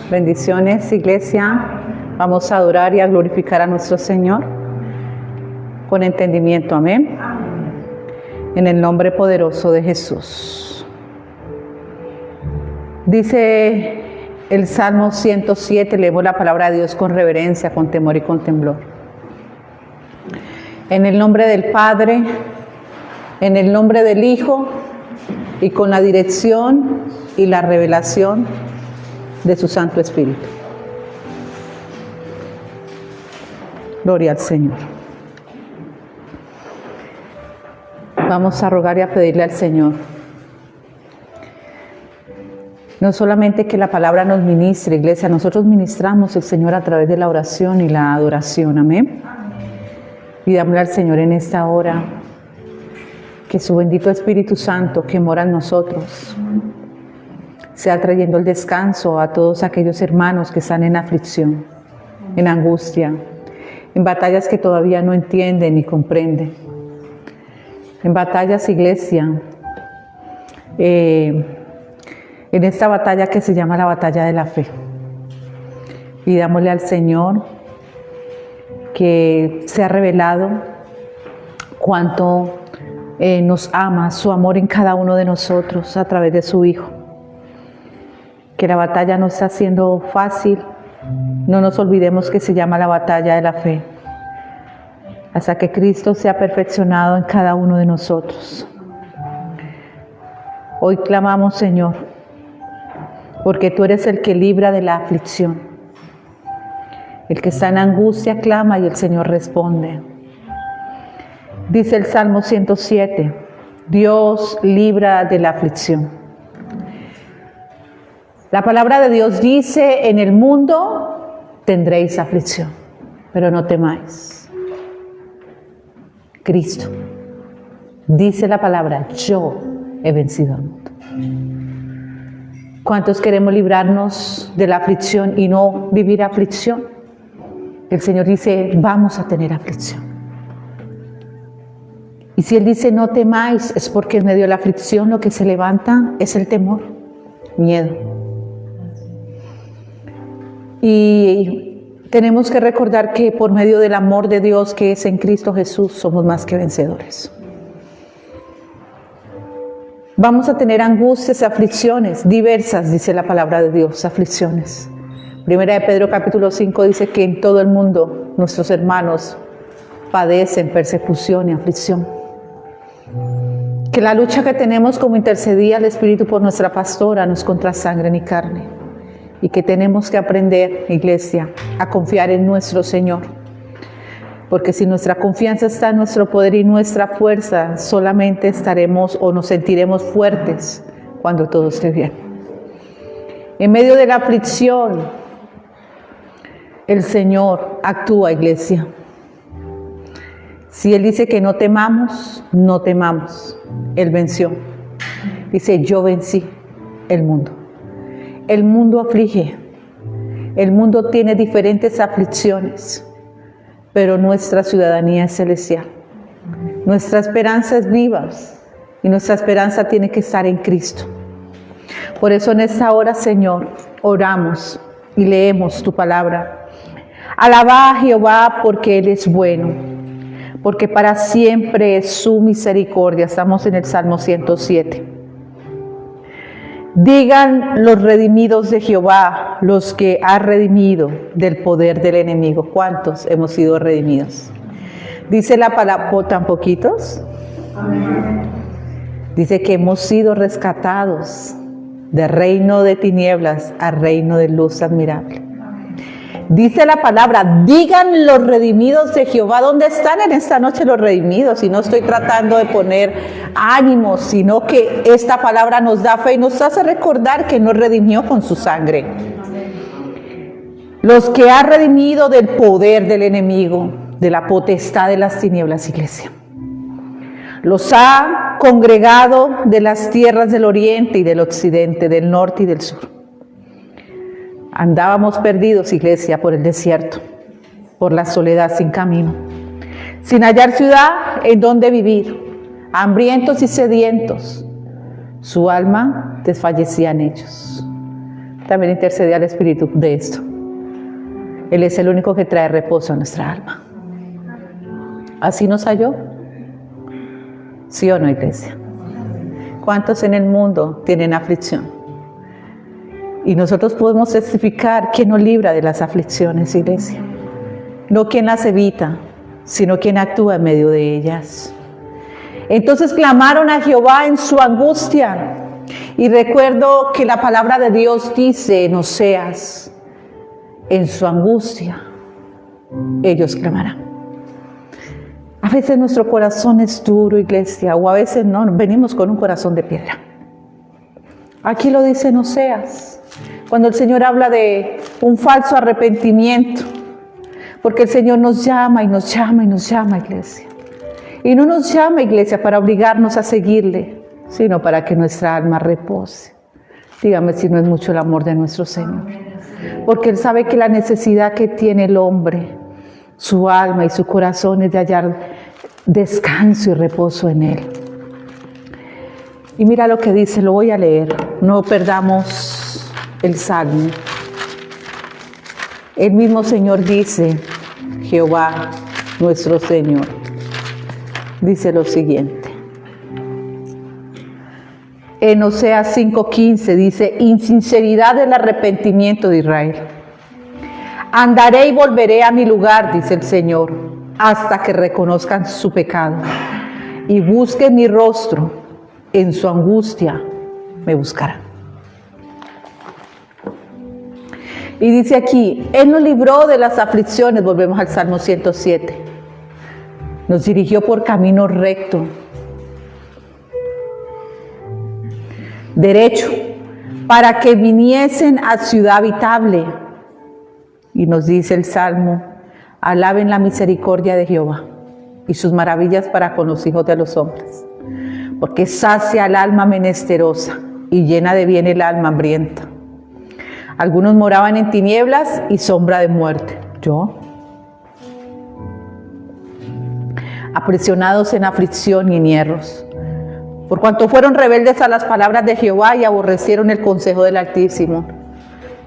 Bendiciones, iglesia. Vamos a adorar y a glorificar a nuestro Señor con entendimiento. Amén. En el nombre poderoso de Jesús. Dice el Salmo 107, leemos la palabra de Dios con reverencia, con temor y con temblor. En el nombre del Padre, en el nombre del Hijo y con la dirección y la revelación de su Santo Espíritu. Gloria al Señor. Vamos a rogar y a pedirle al Señor, no solamente que la palabra nos ministre, iglesia, nosotros ministramos el Señor a través de la oración y la adoración, amén. Pidámosle al Señor en esta hora que su bendito Espíritu Santo que mora en nosotros sea trayendo el descanso a todos aquellos hermanos que están en aflicción, en angustia, en batallas que todavía no entienden ni comprenden, en batallas, iglesia, en esta batalla que se llama la batalla de la fe. Pidámosle al Señor que sea revelado cuánto nos ama, su amor en cada uno de nosotros a través de su Hijo. Que la batalla no está siendo fácil, no nos olvidemos que se llama la batalla de la fe, hasta que Cristo sea perfeccionado en cada uno de nosotros. Hoy clamamos, Señor, porque tú eres el que libra de la aflicción. El que está en angustia clama y el Señor responde. Dice el Salmo 107, Dios libra de la aflicción. La palabra de Dios dice, en el mundo tendréis aflicción, pero no temáis. Cristo, dice la palabra, yo he vencido al mundo. ¿Cuántos queremos librarnos de la aflicción y no vivir aflicción? El Señor dice, vamos a tener aflicción. Y si Él dice, no temáis, es porque en medio de la aflicción lo que se levanta es el temor, miedo. Y tenemos que recordar que por medio del amor de Dios que es en Cristo Jesús somos más que vencedores. Vamos a tener angustias, aflicciones diversas, dice la palabra de Dios, aflicciones. Primera de Pedro capítulo 5 dice que en todo el mundo nuestros hermanos padecen persecución y aflicción. Que la lucha que tenemos, como intercedía el Espíritu por nuestra pastora, no es contra sangre ni carne. Y que tenemos que aprender, iglesia, a confiar en nuestro Señor. Porque si nuestra confianza está en nuestro poder y nuestra fuerza, solamente estaremos o nos sentiremos fuertes cuando todo esté bien. En medio de la aflicción, el Señor actúa, iglesia. Si Él dice que no temamos, no temamos. Él venció. Dice, yo vencí el mundo. El mundo aflige, el mundo tiene diferentes aflicciones, pero nuestra ciudadanía es celestial. Nuestra esperanza es viva y nuestra esperanza tiene que estar en Cristo. Por eso en esta hora, Señor, oramos y leemos tu palabra. Alaba a Jehová porque Él es bueno, porque para siempre es su misericordia. Estamos en el Salmo 107. Digan los redimidos de Jehová, los que ha redimido del poder del enemigo. ¿Cuántos hemos sido redimidos? Dice la palabra, ¿tan poquitos? Amén. Dice que hemos sido rescatados del reino de tinieblas al reino de luz admirable. Dice la palabra, digan los redimidos de Jehová. ¿Dónde están en esta noche los redimidos? Y no estoy tratando de poner ánimos, sino que esta palabra nos da fe y nos hace recordar que nos redimió con su sangre. Los que ha redimido del poder del enemigo, de la potestad de las tinieblas, iglesia. Los ha congregado de las tierras del oriente y del occidente, del norte y del sur. Andábamos perdidos, iglesia, por el desierto, por la soledad sin camino, sin hallar ciudad en donde vivir, hambrientos y sedientos. Su alma desfallecía en ellos. también intercede al Espíritu de esto. Él es el único que trae reposo a nuestra alma. ¿Así nos halló? ¿Sí o no, iglesia? ¿Cuántos en el mundo tienen aflicción? Y nosotros podemos testificar quién nos libra de las aflicciones, iglesia. No quien las evita, sino quien actúa en medio de ellas. Entonces clamaron a Jehová en su angustia. Y recuerdo que la palabra de Dios dice en Oseas, en su angustia, ellos clamarán. A veces nuestro corazón es duro, iglesia, o a veces no, venimos con un corazón de piedra. Aquí lo dice en Oseas, cuando el Señor habla de un falso arrepentimiento, porque el Señor nos llama y nos llama y nos llama, iglesia. Y no nos llama, iglesia, para obligarnos a seguirle, sino para que nuestra alma repose. Dígame si no es mucho el amor de nuestro Señor. Porque Él sabe que la necesidad que tiene el hombre, su alma y su corazón, es de hallar descanso y reposo en Él. Y mira lo que dice, lo voy a leer. No perdamos el salmo. El mismo Señor dice, Jehová, nuestro Señor, dice lo siguiente. En Oseas 5:15 dice, insinceridad del arrepentimiento de Israel. Andaré y volveré a mi lugar, dice el Señor, hasta que reconozcan su pecado y busquen mi rostro. En su angustia me buscarán. Y dice aquí, Él nos libró de las aflicciones, volvemos al Salmo 107. Nos dirigió por camino recto, derecho, para que viniesen a ciudad habitable. Y nos dice el Salmo, alaben la misericordia de Jehová y sus maravillas para con los hijos de los hombres. Porque sacia al alma menesterosa y llena de bien el alma hambrienta. Algunos moraban en tinieblas y sombra de muerte. ¿Yo? Aprisionados en aflicción y en hierros. Por cuanto fueron rebeldes a las palabras de Jehová y aborrecieron el consejo del Altísimo.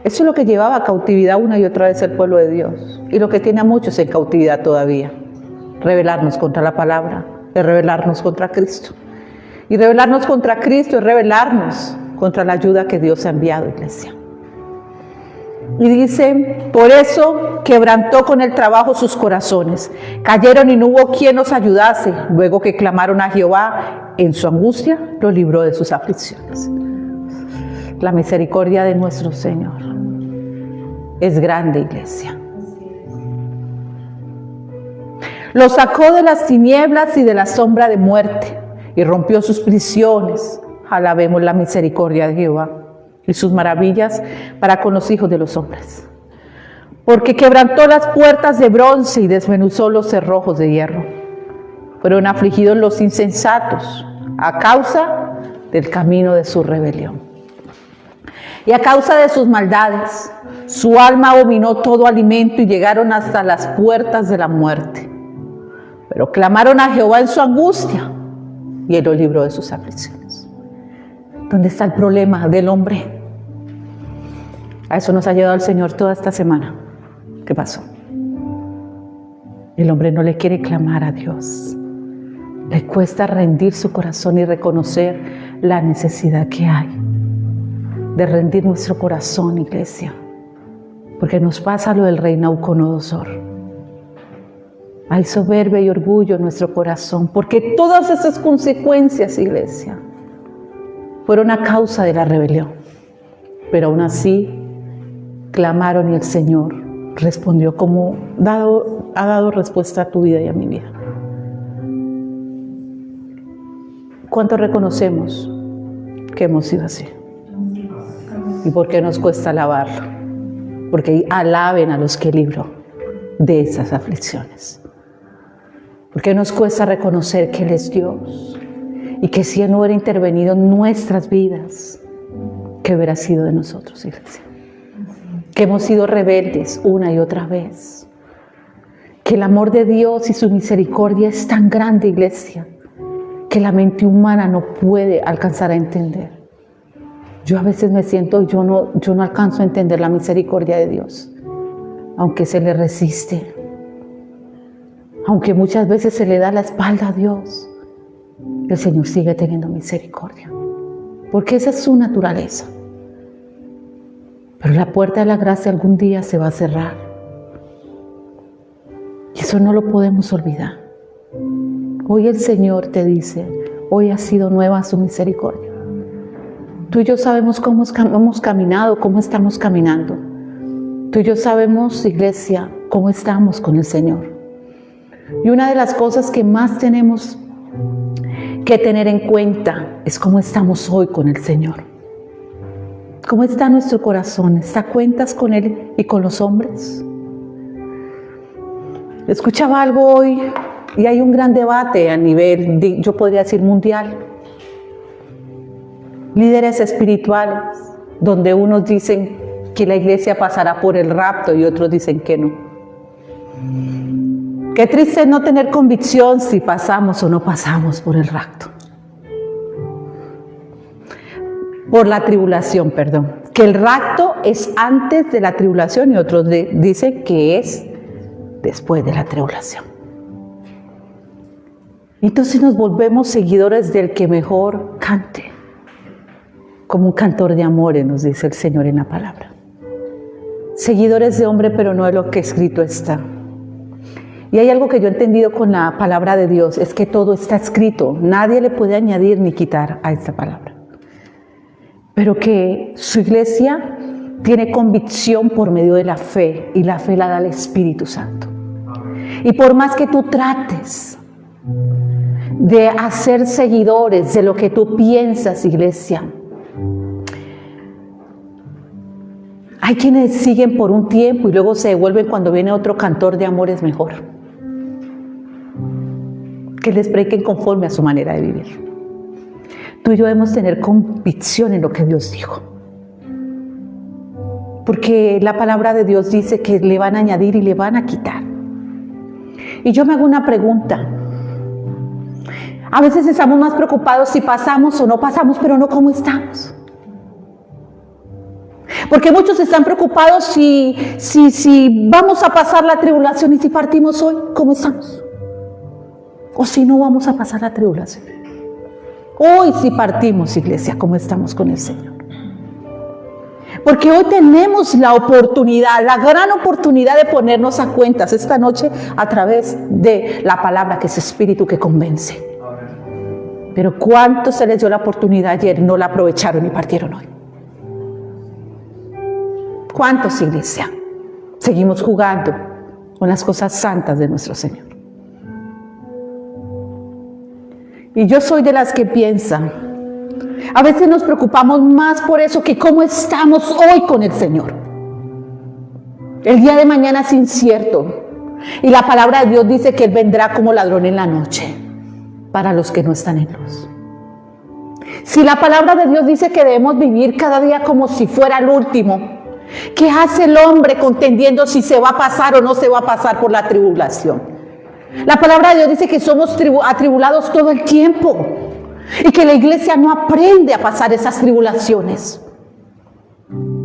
Eso es lo que llevaba a cautividad una y otra vez el pueblo de Dios. Y lo que tiene a muchos en cautividad todavía. Rebelarnos contra la palabra, es rebelarnos contra Cristo. Y rebelarnos contra Cristo es rebelarnos contra la ayuda que Dios ha enviado, iglesia. Y dice, por eso quebrantó con el trabajo sus corazones. Cayeron y no hubo quien los ayudase. Luego que clamaron a Jehová en su angustia, los libró de sus aflicciones. La misericordia de nuestro Señor es grande, iglesia. Los sacó de las tinieblas y de la sombra de muerte y rompió sus prisiones. Alabemos la misericordia de Jehová y sus maravillas para con los hijos de los hombres. Porque quebrantó las puertas de bronce y desmenuzó los cerrojos de hierro. Fueron afligidos los insensatos a causa del camino de su rebelión. Y a causa de sus maldades, su alma abominó todo alimento y llegaron hasta las puertas de la muerte. Pero clamaron a Jehová en su angustia y Él los libró de sus aflicciones. ¿Dónde está el problema del hombre? A eso nos ha llevado el Señor toda esta semana. ¿Qué pasó? El hombre no le quiere clamar a Dios. Le cuesta rendir su corazón y reconocer la necesidad que hay de rendir nuestro corazón, iglesia. Porque nos pasa lo del rey Nabucodonosor. Hay soberbia y orgullo en nuestro corazón. Porque todas esas consecuencias, iglesia, fueron a causa de la rebelión. Pero aún así, clamaron y el Señor respondió como ha dado respuesta a tu vida y a mi vida. ¿Cuánto reconocemos que hemos sido así? ¿Y por qué nos cuesta alabarlo? Porque alaben a los que libró de esas aflicciones. ¿Por qué nos cuesta reconocer que Él es Dios? Y que si Él no hubiera intervenido en nuestras vidas, ¿qué hubiera sido de nosotros, iglesia? Que hemos sido rebeldes una y otra vez. Que el amor de Dios y su misericordia es tan grande, iglesia, que la mente humana no puede alcanzar a entender. Yo a veces me siento, yo no alcanzo a entender la misericordia de Dios, aunque se le resiste, aunque muchas veces se le da la espalda a Dios, el Señor sigue teniendo misericordia, porque esa es su naturaleza. Pero la puerta de la gracia algún día se va a cerrar, y eso no lo podemos olvidar. Hoy el Señor te dice, hoy ha sido nueva su misericordia. Tú y yo sabemos cómo hemos caminado, cómo estamos caminando. Tú y yo sabemos, iglesia, cómo estamos con el Señor. Y una de las cosas que más tenemos que tener en cuenta es cómo estamos hoy con el Señor. ¿Cómo está nuestro corazón? ¿Está a cuentas con Él y con los hombres? Escuchaba algo hoy y hay un gran debate a nivel, yo podría decir, mundial. Líderes espirituales, donde unos dicen que la iglesia pasará por el rapto y otros dicen que no. Qué triste no tener convicción si pasamos o no pasamos por el rapto. Por la tribulación, perdón. Que el rapto es antes de la tribulación y otros dicen que es después de la tribulación. Entonces nos volvemos seguidores del que mejor cante. Como un cantor de amores, nos dice el Señor en la palabra. Seguidores de hombre, pero no de lo que escrito está. Y hay algo que yo he entendido con la palabra de Dios, es que todo está escrito. Nadie le puede añadir ni quitar a esta palabra. Pero que su iglesia tiene convicción por medio de la fe, y la fe la da el Espíritu Santo. Y por más que tú trates de hacer seguidores de lo que tú piensas, iglesia, hay quienes siguen por un tiempo y luego se devuelven cuando viene otro cantor de amores mejor, que les prediquen conforme a su manera de vivir. Tú y yo debemos tener convicción en lo que Dios dijo, porque la palabra de Dios dice que le van a añadir y le van a quitar. Y yo me hago una pregunta. A veces estamos más preocupados si pasamos o no pasamos, pero no cómo estamos. Porque muchos están preocupados si vamos a pasar la tribulación, y si partimos hoy, ¿cómo estamos? O si no vamos a pasar la tribulación. Hoy si partimos, iglesia, ¿cómo estamos con el Señor? Porque hoy tenemos la oportunidad, la gran oportunidad de ponernos a cuentas esta noche a través de la palabra, que es Espíritu que convence. Pero ¿cuántos se les dio la oportunidad ayer, no la aprovecharon y partieron hoy? ¿Cuántos, iglesia, seguimos jugando con las cosas santas de nuestro Señor? Y yo soy de las que piensan, a veces nos preocupamos más por eso que cómo estamos hoy con el Señor. El día de mañana es incierto, y la palabra de Dios dice que Él vendrá como ladrón en la noche para los que no están en luz. Si la palabra de Dios dice que debemos vivir cada día como si fuera el último, ¿qué hace el hombre contendiendo si se va a pasar o no se va a pasar por la tribulación? La palabra de Dios dice que somos atribulados todo el tiempo y que la iglesia no aprende a pasar esas tribulaciones,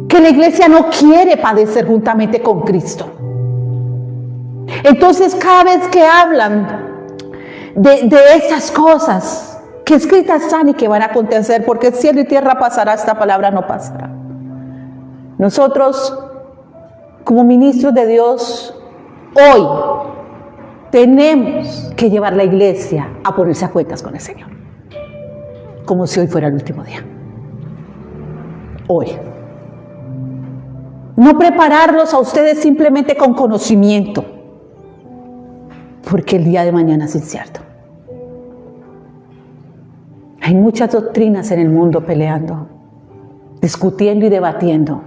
que la iglesia no quiere padecer juntamente con Cristo. Entonces, cada vez que hablan de esas cosas que escritas están y que van a acontecer, porque cielo y tierra pasará, esta palabra no pasará. Nosotros, como ministros de Dios, hoy tenemos que llevar la iglesia a ponerse a cuentas con el Señor, como si hoy fuera el último día. Hoy. No prepararlos a ustedes simplemente con conocimiento, porque el día de mañana es incierto. Hay muchas doctrinas en el mundo peleando, discutiendo y debatiendo.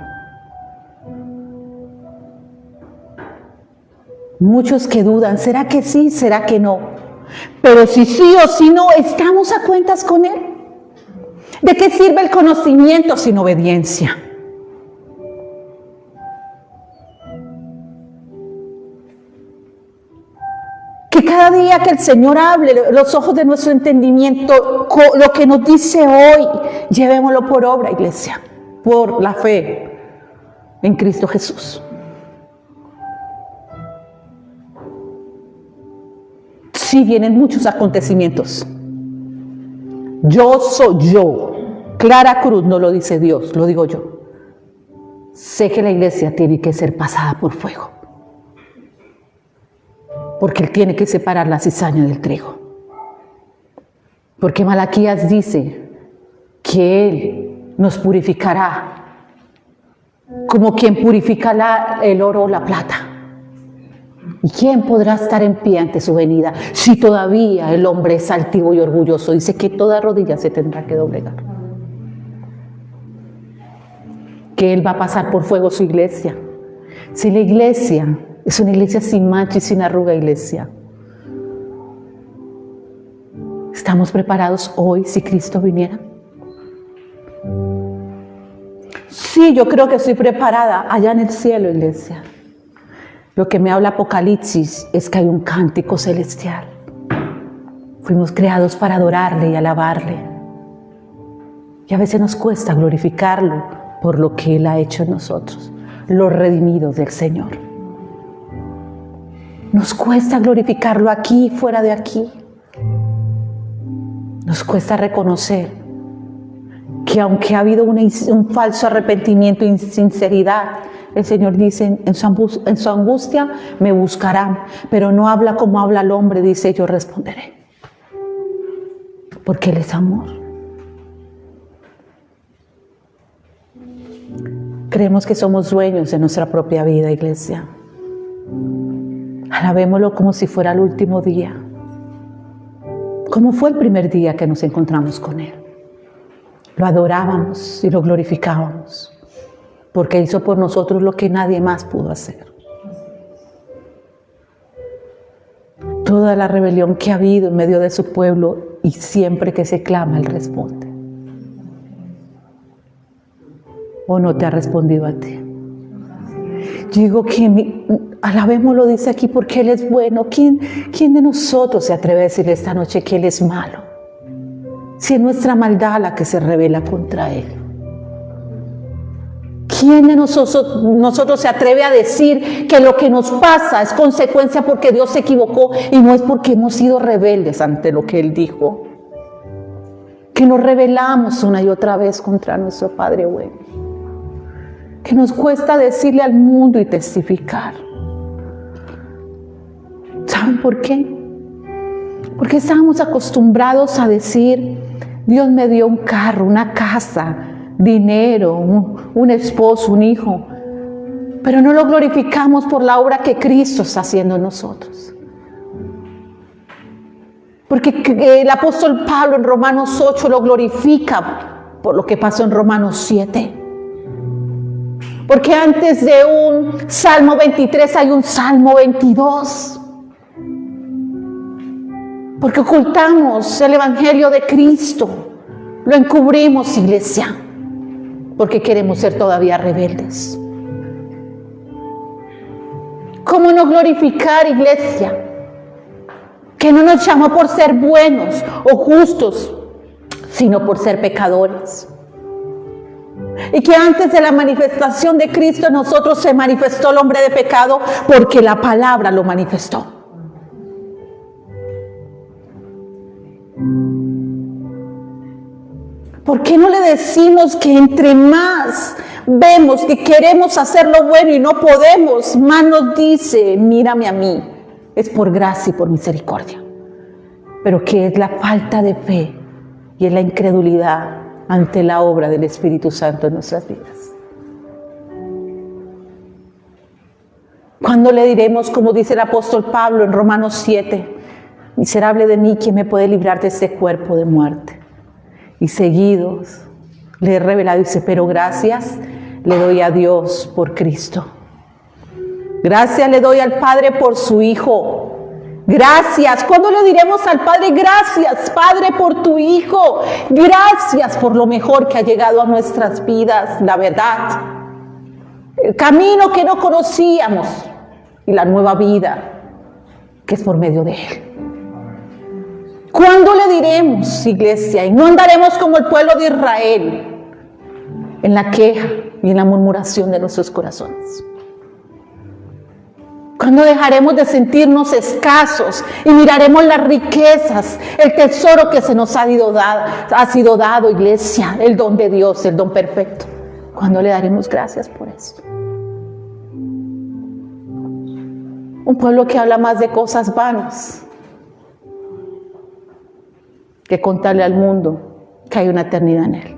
Muchos que dudan, ¿será que sí? ¿Será que no? Pero si sí o si no, ¿estamos a cuentas con Él? ¿De qué sirve el conocimiento sin obediencia? Que cada día que el Señor hable, los ojos de nuestro entendimiento, lo que nos dice hoy, llevémoslo por obra, iglesia. por la fe en Cristo Jesús. Sí, vienen muchos acontecimientos. Yo soy yo. Clara Cruz no lo dice Dios, lo digo yo. Sé que la iglesia tiene que ser pasada por fuego. Porque Él tiene que separar la cizaña del trigo. Porque Malaquías dice que Él nos purificará como quien purifica el oro o la plata. ¿Y quién podrá estar en pie ante su venida si todavía el hombre es altivo y orgulloso? Dice que toda rodilla se tendrá que doblegar. Que Él va a pasar por fuego su iglesia. Si la iglesia es una iglesia sin mancha y sin arruga, iglesia, ¿estamos preparados hoy si Cristo viniera? Sí, yo creo que estoy preparada allá en el cielo, iglesia. Lo que me habla Apocalipsis es que hay un cántico celestial. Fuimos creados para adorarle y alabarle. Y a veces nos cuesta glorificarlo por lo que Él ha hecho en nosotros, los redimidos del Señor. Nos cuesta glorificarlo aquí y fuera de aquí. Nos cuesta reconocer que aunque ha habido un falso arrepentimiento e insinceridad, el Señor dice, en su angustia me buscarán, pero no habla como habla el hombre, dice, yo responderé. Porque Él es amor. Creemos que somos dueños de nuestra propia vida, iglesia. Alabémoslo como si fuera el último día. Como fue el primer día que nos encontramos con Él. Lo adorábamos y lo glorificábamos, porque hizo por nosotros lo que nadie más pudo hacer. Toda la rebelión que ha habido en medio de su pueblo, y siempre que se clama, Él responde. ¿O no te ha respondido a ti? Yo digo que alabémoslo, dice aquí, porque Él es bueno. ¿Quién de nosotros se atreve a decir esta noche que Él es malo? Si es nuestra maldad la que se revela contra Él. ¿Quién de nosotros se atreve a decir que lo que nos pasa es consecuencia porque Dios se equivocó y no es porque hemos sido rebeldes ante lo que Él dijo? Que nos rebelamos una y otra vez contra nuestro Padre bueno. Que nos cuesta decirle al mundo y testificar. ¿Saben por qué? Porque estábamos acostumbrados a decir, Dios me dio un carro, una casa, dinero, un esposo, un hijo, pero no lo glorificamos por la obra que Cristo está haciendo en nosotros. Porque el apóstol Pablo en Romanos 8 lo glorifica por lo que pasó en Romanos 7. Porque antes de un Salmo 23 hay un Salmo 22. Porque ocultamos el Evangelio de Cristo, lo encubrimos, iglesia, porque queremos ser todavía rebeldes. ¿Cómo no glorificar, iglesia, que no nos llamó por ser buenos o justos, sino por ser pecadores? Y que antes de la manifestación de Cristo en nosotros se manifestó el hombre de pecado porque la palabra lo manifestó. ¿Por qué no le decimos que entre más vemos que queremos hacer lo bueno y no podemos, más nos dice, mírame a mí, es por gracia y por misericordia? Pero que es la falta de fe y es la incredulidad ante la obra del Espíritu Santo en nuestras vidas. ¿Cuándo le diremos, como dice el apóstol Pablo en Romanos 7, miserable de mí, ¿quién me puede librar de este cuerpo de muerte? Y seguidos le he revelado, dice, pero gracias le doy a Dios por Cristo. Gracias le doy al Padre por su Hijo. Gracias. ¿Cuándo le diremos al Padre, gracias, Padre, por tu Hijo? Gracias por lo mejor que ha llegado a nuestras vidas, la verdad, el camino que no conocíamos y la nueva vida que es por medio de Él. ¿Cuándo le diremos, iglesia? Y no andaremos como el pueblo de Israel, en la queja y en la murmuración de nuestros corazones? ¿Cuándo dejaremos de sentirnos escasos y miraremos las riquezas, el tesoro que se nos ha sido dado, iglesia, el don de Dios, el don perfecto? ¿Cuándo le daremos gracias por esto? Un pueblo que habla más de cosas vanas que contarle al mundo que hay una eternidad en él.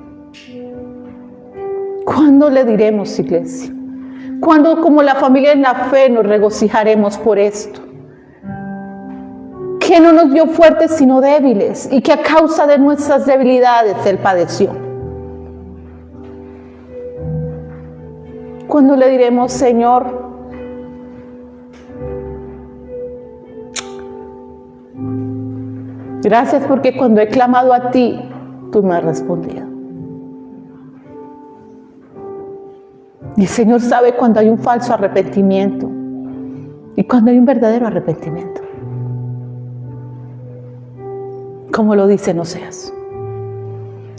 ¿Cuándo le diremos, iglesia? ¿Cuándo, como la familia en la fe, nos regocijaremos por esto? Que no nos vio fuertes sino débiles, y que a causa de nuestras debilidades Él padeció. ¿Cuándo le diremos, Señor, gracias porque cuando he clamado a ti, tú me has respondido? Y el Señor sabe cuando hay un falso arrepentimiento y cuando hay un verdadero arrepentimiento. Como lo dice en Oseas.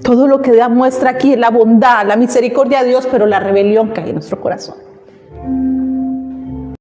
Todo lo que muestra aquí es la bondad, la misericordia de Dios, pero la rebelión que hay en nuestro corazón.